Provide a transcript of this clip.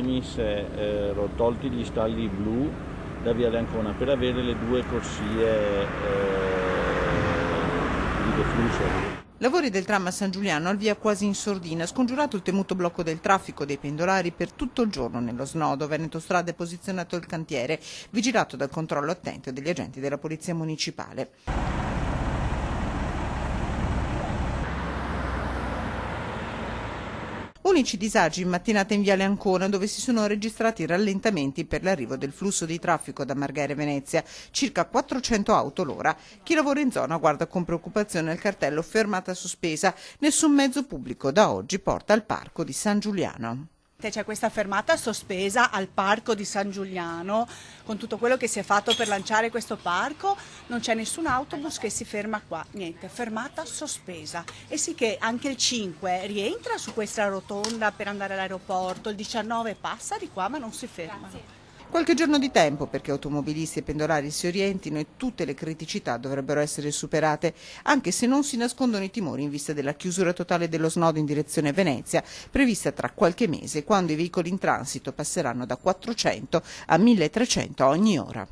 venissero tolti gli stalli blu da Viale Ancona per avere le due corsie di deflusso. Lavori del tram a San Giuliano al via quasi in sordina, scongiurato il temuto blocco del traffico dei pendolari per tutto il giorno nello snodo. Veneto Strade ha posizionato il cantiere, vigilato dal controllo attento degli agenti della Polizia Municipale. Unici disagi in mattinata in Viale Ancona, dove si sono registrati rallentamenti per l'arrivo del flusso di traffico da Marghera e Venezia, circa 400 auto l'ora. Chi lavora in zona guarda con preoccupazione il cartello fermata sospesa. Nessun mezzo pubblico da oggi porta al parco di San Giuliano. C'è questa fermata sospesa al parco di San Giuliano, con tutto quello che si è fatto per lanciare questo parco, non c'è nessun autobus che si ferma qua, niente, fermata sospesa. E sì che anche il 5 rientra su questa rotonda per andare all'aeroporto, il 19 passa di qua ma non si ferma. Qualche giorno di tempo perché automobilisti e pendolari si orientino e tutte le criticità dovrebbero essere superate, anche se non si nascondono i timori in vista della chiusura totale dello snodo in direzione Venezia, prevista tra qualche mese, quando i veicoli in transito passeranno da 400 a 1300 ogni ora.